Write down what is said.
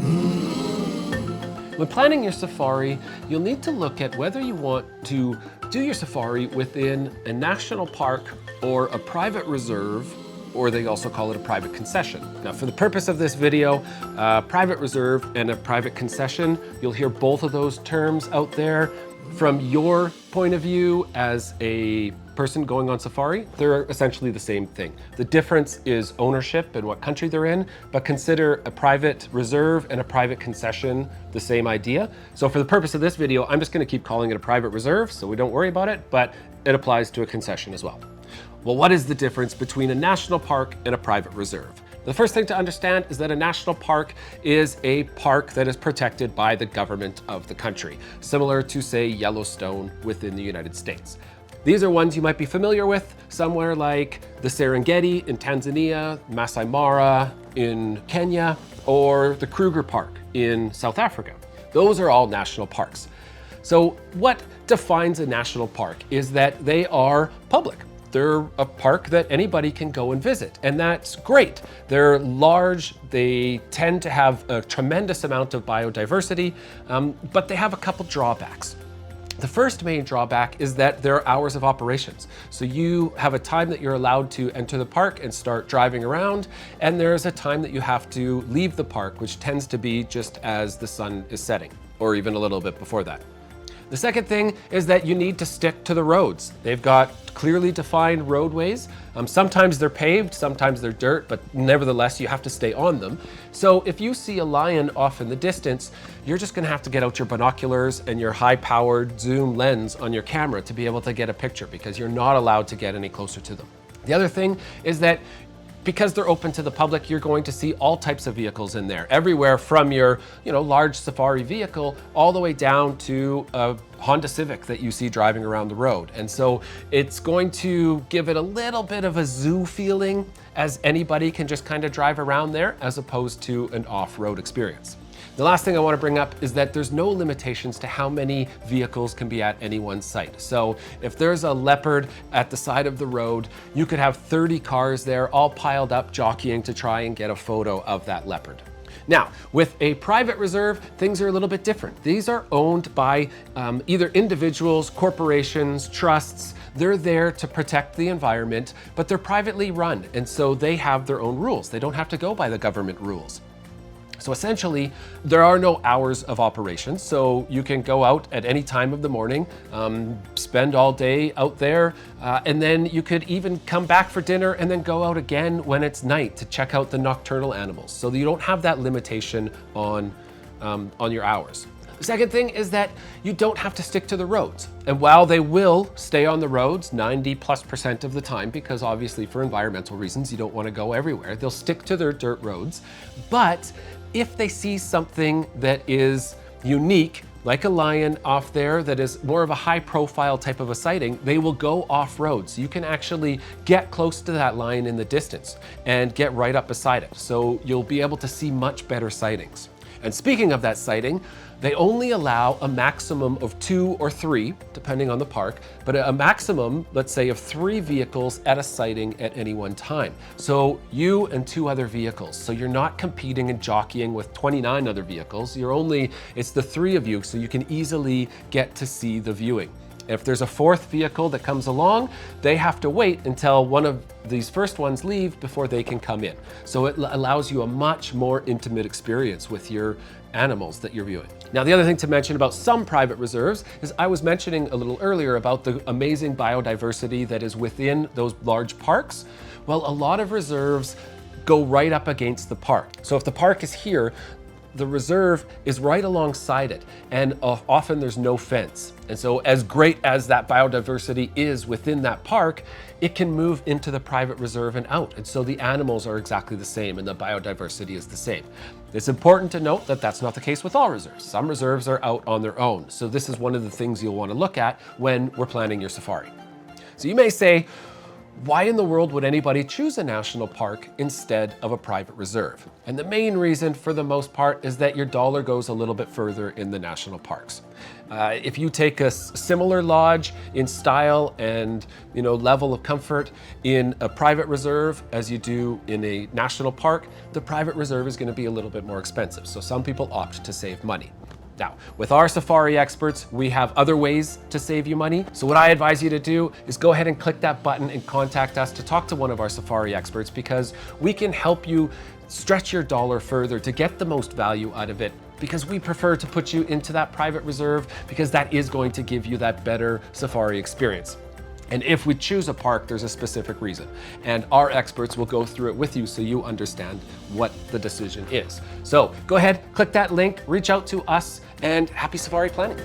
When planning your safari, you'll need to look at whether you want to do your safari within a national park or a private reserve, or they also call it a private concession. Now, for the purpose of this video, private reserve and a private concession, you'll hear both of those terms out there. From your point of view as a person going on safari, they're essentially the same thing. The difference is ownership and what country they're in, but consider a private reserve and a private concession the same idea. So for the purpose of this video, I'm just gonna keep calling it a private reserve so we don't worry about it, but it applies to a concession as well. Well, what is the difference between a national park and a private reserve? The first thing to understand is that a national park is a park that is protected by the government of the country, similar to, say, Yellowstone within the United States. These are ones you might be familiar with, somewhere like the Serengeti in Tanzania, Masai Mara in Kenya, or the Kruger Park in South Africa. Those are all national parks. So what defines a national park is that they are public. They're a park that anybody can go and visit, and that's great. They're large, they tend to have a tremendous amount of biodiversity, but they have a couple drawbacks. The first main drawback is that there are hours of operations. So you have a time that you're allowed to enter the park and start driving around, and there's a time that you have to leave the park, which tends to be just as the sun is setting, or even a little bit before that. The second thing is that you need to stick to the roads. They've got clearly defined roadways. Sometimes they're paved, sometimes they're dirt, but nevertheless, you have to stay on them. So if you see a lion off in the distance, you're just gonna have to get out your binoculars and your high-powered zoom lens on your camera to be able to get a picture, because you're not allowed to get any closer to them. The other thing is that because they're open to the public, you're going to see all types of vehicles in there, everywhere from your large safari vehicle all the way down to a Honda Civic that you see driving around the road. And so it's going to give it a little bit of a zoo feeling, as anybody can just kind of drive around there as opposed to an off-road experience. The last thing I want to bring up is that there's no limitations to how many vehicles can be at any one site. So if there's a leopard at the side of the road, you could have 30 cars there all piled up jockeying to try and get a photo of that leopard. Now, with a private reserve, things are a little bit different. These are owned by either individuals, corporations, trusts. They're there to protect the environment, but they're privately run, and so they have their own rules. They don't have to go by the government rules. So essentially, there are no hours of operation, so you can go out at any time of the morning, spend all day out there, and then you could even come back for dinner and then go out again when it's night to check out the nocturnal animals. So you don't have that limitation on your hours. The second thing is that you don't have to stick to the roads. And while they will stay on the roads 90+% of the time, because obviously for environmental reasons, you don't want to go everywhere, they'll stick to their dirt roads. But if they see something that is unique, like a lion off there that is more of a high profile type of a sighting, they will go off road. So you can actually get close to that lion in the distance and get right up beside it. So you'll be able to see much better sightings. And speaking of that sighting, they only allow a maximum of 2 or 3, depending on the park, but a maximum, let's say, of 3 vehicles at a sighting at any one time. So you and 2 other vehicles. So you're not competing and jockeying with 29 other vehicles. It's the 3 of you, so you can easily get to see the viewing. If there's a 4th vehicle that comes along, they have to wait until one of these first ones leave before they can come in. So it allows you a much more intimate experience with your animals that you're viewing. Now, the other thing to mention about some private reserves is I was mentioning a little earlier about the amazing biodiversity that is within those large parks. Well, a lot of reserves go right up against the park. So if the park is here, the reserve is right alongside it, and often there's no fence. And so as great as that biodiversity is within that park, it can move into the private reserve and out. And so the animals are exactly the same and the biodiversity is the same. It's important to note that that's not the case with all reserves. Some reserves are out on their own. So this is one of the things you'll want to look at when we're planning your safari. So you may say, why in the world would anybody choose a national park instead of a private reserve? And the main reason for the most part is that your dollar goes a little bit further in the national parks. If you take a similar lodge in style and level of comfort in a private reserve as you do in a national park, the private reserve is going to be a little bit more expensive. So some people opt to save money. Now, with our safari experts, we have other ways to save you money. So what I advise you to do is go ahead and click that button and contact us to talk to one of our safari experts, because we can help you stretch your dollar further to get the most value out of it, because we prefer to put you into that private reserve because that is going to give you that better safari experience. And if we choose a park, there's a specific reason. And our experts will go through it with you so you understand what the decision is. So go ahead, click that link, reach out to us, and happy safari planning.